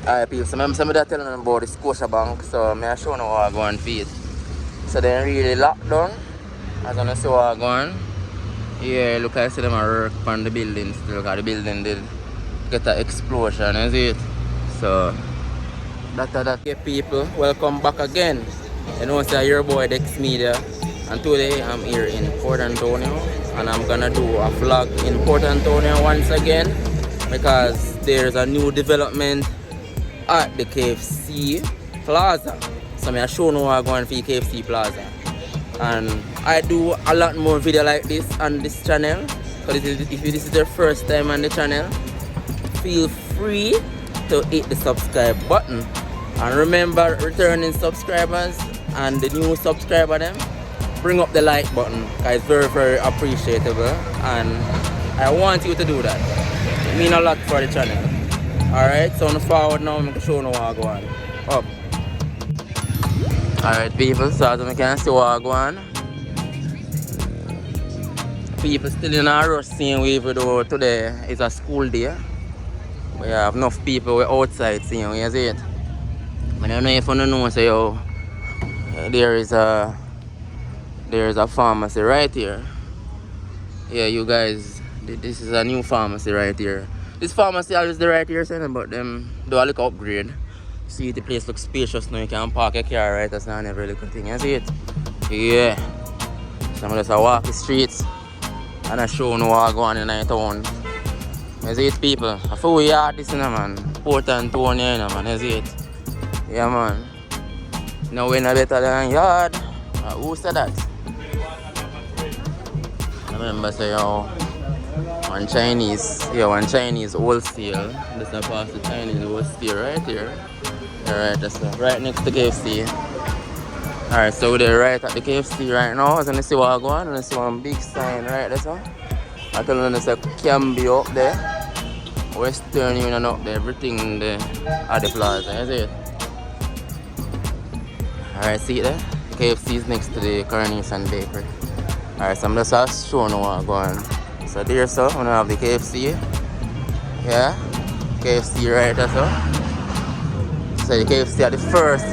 Alright, people, so I'm telling them about the Scotia Bank, so I'm showing you how I go and feed. So they really locked down, as I see how I go on. Yeah, look, I see them work on the building still, because the building did get an explosion, is it? So, that. Yeah, people, welcome back again. You know, it's your boy Dex Media, and today I'm here in Port Antonio, and I'm gonna do a vlog in Port Antonio once again, because there's a new development at the Kfc Plaza. So I'm showing you how I'm going for Kfc Plaza. And I do a lot more video like this on this channel. So if this is your first time on the channel, feel free to hit the subscribe button. And remember, returning subscribers and the new subscriber them, bring up the like button, because it's very, very appreciable. And I want you to do that. It means a lot for the channel. Alright, so on the forward now, I'm going to show you how I go on. Up. Alright, people, so as you can see how I go on. People still in a rush seeing we, even though today is a school day. We have enough people outside seeing we, you see it? I don't know if you know, so yo, there is a pharmacy right here. Yeah, you guys, this is a new pharmacy right here. This pharmacy always the right here, saying, but them do a little upgrade. See, the place looks spacious now. You can park your car right. That's not every little thing. You see it? Yeah. So I'm just walk the streets and I show you what I go on in the town. You see it, people? I feel we are this, man. Port Antonio, man. You see it? Yeah, man. Now we're not better than yard. Who said that? I remember say, yo. One Chinese wholesale. This is past the Chinese wholesale right here. Alright, that's right next to KFC. Alright, so we're right at the KFC right now. As you see what I go on, and I see one big sign right there. So I tell you there's a Cambio up there, Western Union up there, everything there at the plaza. You see it? Alright, see it there? KFC is next to the Coronation Bakery. Alright, so I'm just showing you what I go on. So there, so I'm gonna have the KFC. Yeah, KFC right there, so. So the KFC are the first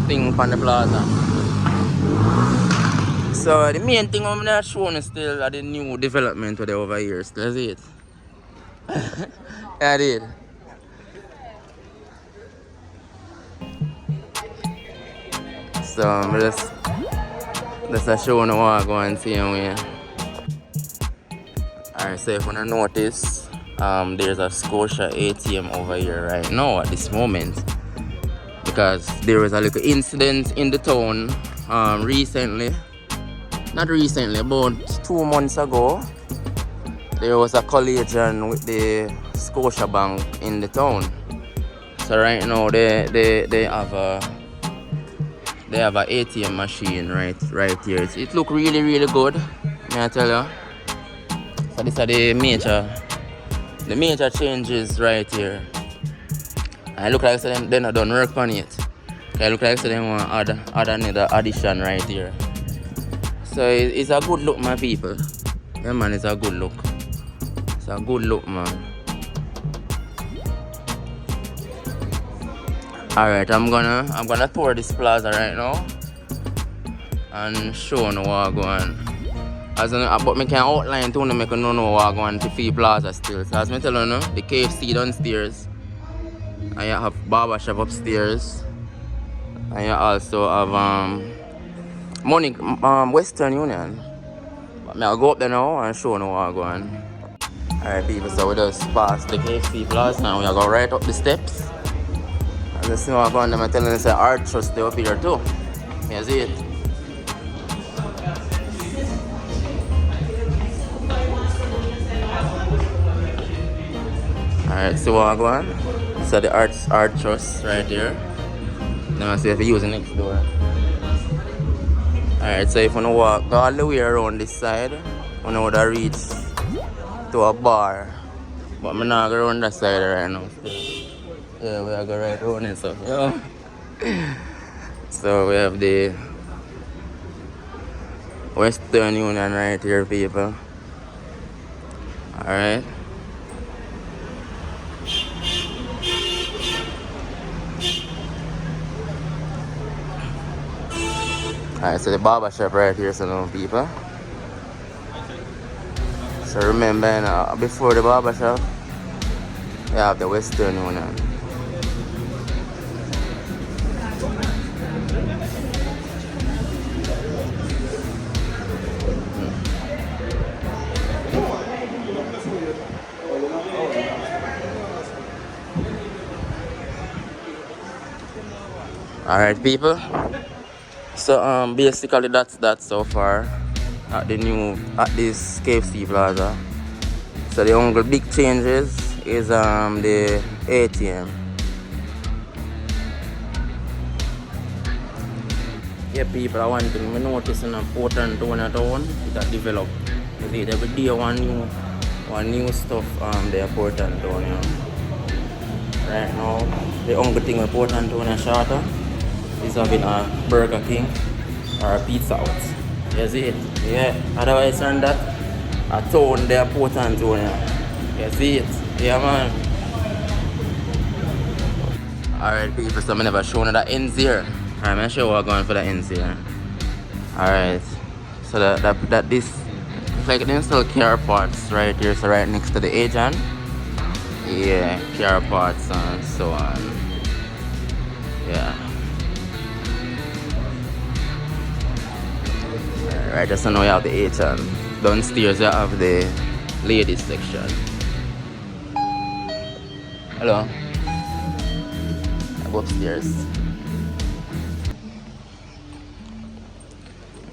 thing from the plaza. So the main thing I'm not showing is still the new development with over here. Still see it? Yeah, I did. So I'm just showing you what I go and see here. Alright, so if you wanna notice, there's a Scotia ATM over here right now at this moment, because there was a little incident in the town about 2 months ago. There was a collision with the Scotia Bank in the town. So right now they have a ATM machine right here. It look really good, may I tell you. So these are the major changes right here. I look like they're not done work on it. I look like they want to add another addition right here. So it's a good look, my people. Yeah, man, it's a good look. It's a good look, man. Alright, I'm gonna tour this plaza right now and show you what I go on. But I can outline to make you know what I go on to Kfc Plaza still. So as I tell you, the KFC downstairs, and you have barbershop upstairs, and you also have Western Union. But I'll go up there now and show you what I go on. Alright, people, so we just passed the KFC Plaza and we are going right up the steps. And the snow going them, I'm telling you, say art trust they up here too. You see it? Alright, so what I go on? So the art trust right here. Now I see if you use the next door. Alright, so if you walk all the way around this side, you know to reach to a bar. But I'm not going around that side right now. Yeah, we are going right around it, so yeah. So we have the Western Union right here, people. Alright. Alright, so the barber shop right here, so now people. So remember, before the barber shop, you have the Western Union. Alright, people. So basically that's that so far at this Kfc Plaza. So the only big changes is the ATM. Yeah, people, I want to notice in a Port and Town it has developed. You see, every day one new stuff there Port and Town, you know. Right now, the only thing with Port and Town shorter is having a Burger King or a Pizza Hut. You see it? Yeah. Otherwise than that, a town there Port and Town, you see it? Yeah, man. Alright, people, so I never shown the ends here. Alright, I'm sure we're going for the ends here. Alright, so that this, like they sell car parts right here, so right next to the agent. Yeah, car parts and so on. Yeah. Alright, just so now you have the agent. Downstairs you have the ladies section. Hello. I go upstairs.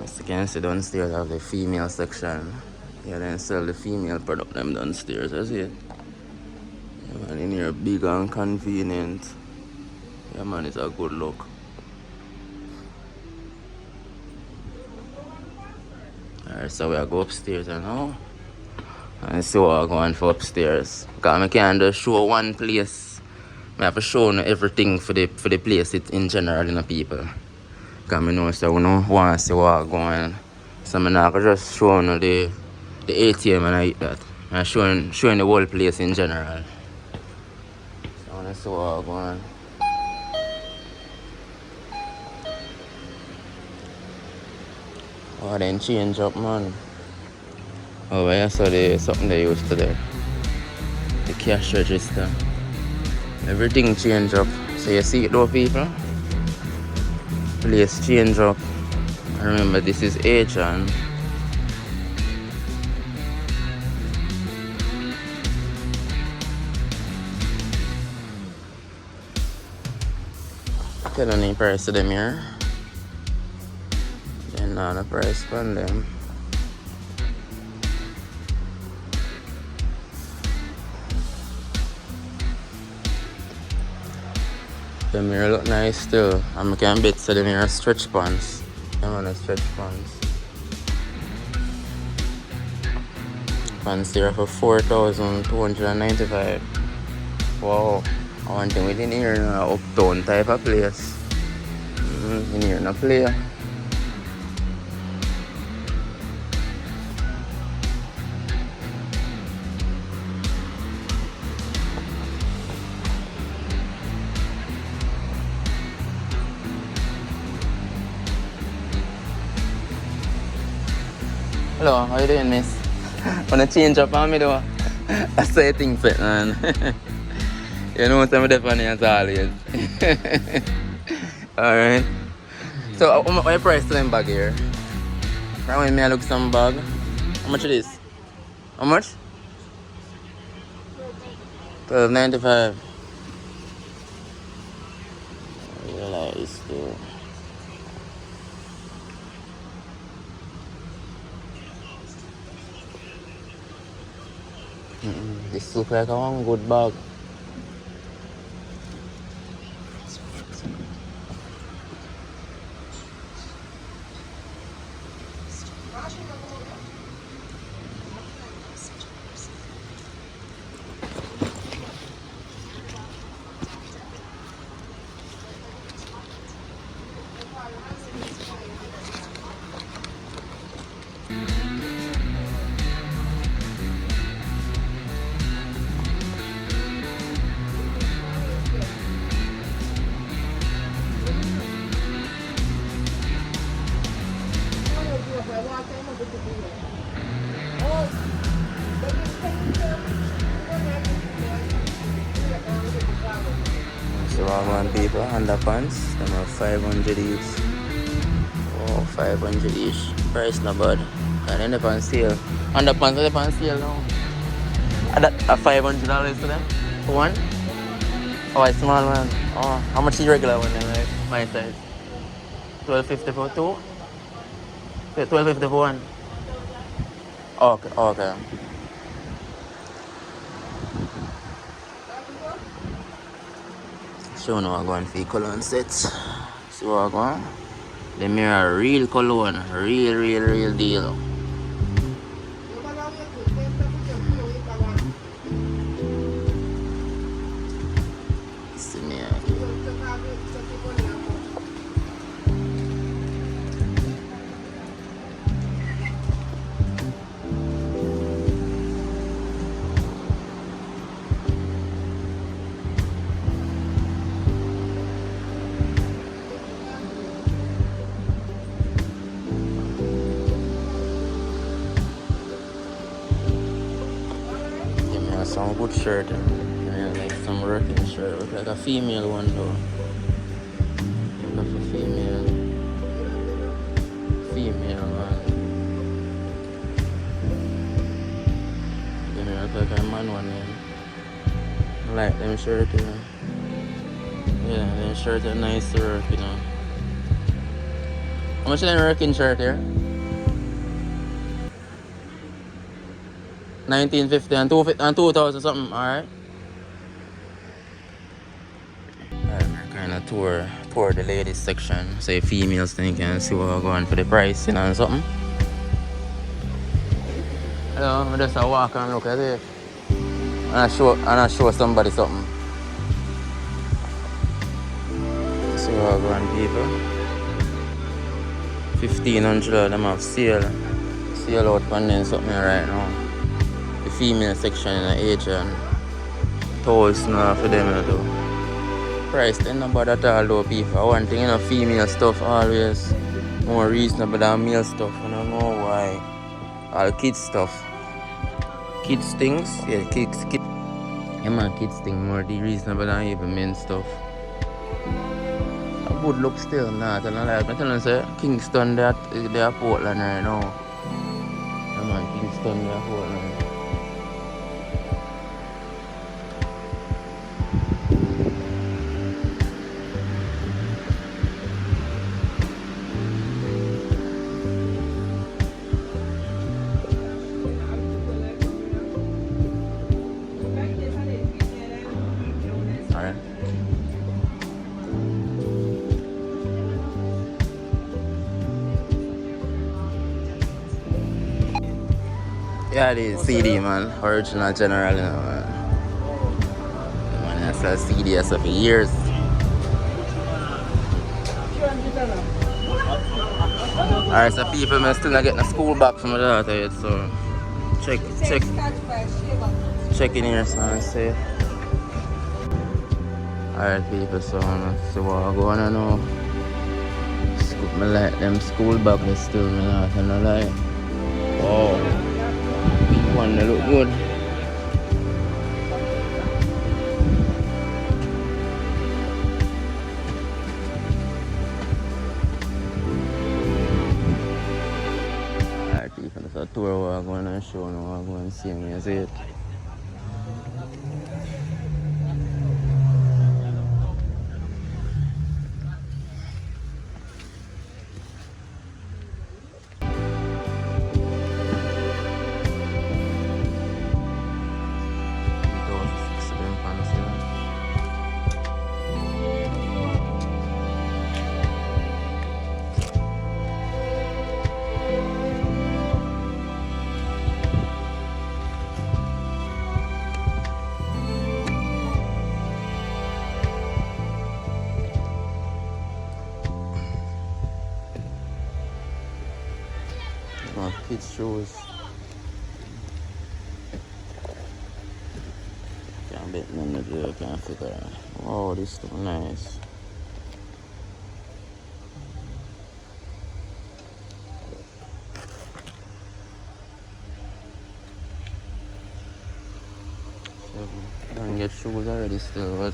As you can see downstairs I have the female section. Yeah, then sell the female product them downstairs, I see it. Yeah, man, in here big and convenient. Yeah, man, it's a good look. Alright, so we'll go upstairs now and see what we're going for upstairs. Because I can't just show one place. I have to show everything for the place in general, you know, people. Because I know so we don't want to see what I'm going. So I'm not just show you the ATM and I eat that. I'm showing the whole place in general. So I want to see what I'm going. Oh, then change up, man. Oh, I saw something they used to there. The cash register. Everything change up. So you see it though, people? Place change up. Remember, this is Asian. Tell any price to them here. Then not a price from them. The mirror look nice too. And I can bet so the mirror stretch pants. I'm on a stretch pants. Pants here for 4,295. Wow. I want them within here in an uptown type of place. In here no play. Hello, how you doing, miss? Wanna change up on me though? I say things fit, man. You know what I'm definitely as always. Alright. So what your price to them bag here? Right when me I look some bag. How much it is? How much? $12.95. I realize too. This looks like a good bag. one people, underpants, them are 500 each. Oh, 500 each. Price not bad. And then they're on sale. Underpants are on sale now. That $500 to them? For one? Oh, a small one. Oh, how much is the regular one then, like my size? 12.50 for two? 12.50 for one? Okay, okay. So now I go and for cologne sets. So I go. The mirror real cologne, real deal. See me. Some good shirt, yeah, like some working shirt, look like a female one though. Look for female man. Then look like a man one then. I like them shirt, you know. Yeah, them shirt are nice to work, you know. How much is them working shirt here? 1950 and 2000 something, alright? Alright, we're kind of tour the ladies section. So if females then you can see what we're going for the price, you know, and something. Hello, I'm just walk and look at it. And I show somebody something. So we're going people. $1,500 of them have sale out on them something right now. The female section in the Asian toys now for them to do. Price then not bad at all though people. One thing, you know, female stuff always more reasonable than male stuff. I don't know why. All kids stuff. Kids things, yeah, kids. Yeah man, kids thing more reasonable than even men stuff. A good look still, nah, tell them like, I tell them say Kingston they are Portland right now. Yeah man, Kingston they are Portland. Yeah, the CD man, original general, you know, man. Man, I sell CD for years. Alright, so people may still not getting a school back from my daughter yet, so check in here so and see. Alright people, so what I go on now. Me like them school bag they still me not and I like. Oh, big one they look good. Alright people, that's a tour where I'm going to show now. I'm going to see me as it. Kids shoes. Can't bet none of the can't figure out. Oh, this stuff nice. Don't get shoes already still, but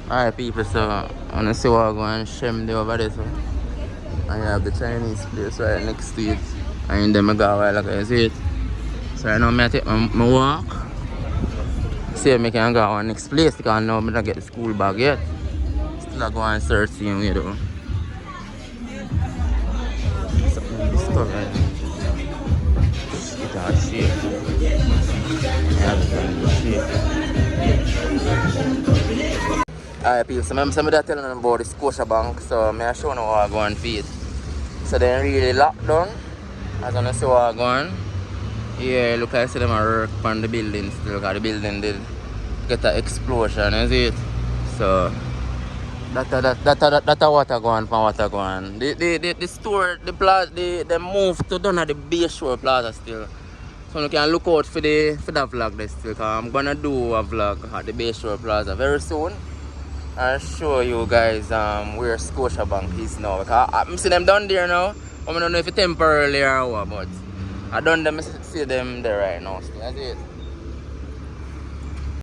Alright people, so I wanna see what I go and Shem there over there, so I have the Chinese place right next to it. And then I go a while ago, you see it? So right now I take my walk. See if I can go on next place because now I don't get the school bag yet. Still I go and search him here though. Something in the store right now. Shit and shit. Yeah, shit. Alright people, so I'm telling them about the Scotia Bank, so I'm showing you what I go and feed. So they really locked down. As I see what I go on. Yeah, look like I see them work on the building still, because the building did get an explosion, you see it? So that's what I go on from what I go on. The store, the plaza, they moved to down at the Bayshore Plaza still. So you can look out for that vlog there still, because I'm gonna do a vlog at the Bayshore Plaza very soon. I'll show you guys where Scotia Bank is now. Because I'm seeing them down there now. I don't know if it's temporarily or what, but I don't see them there right now still. That's it.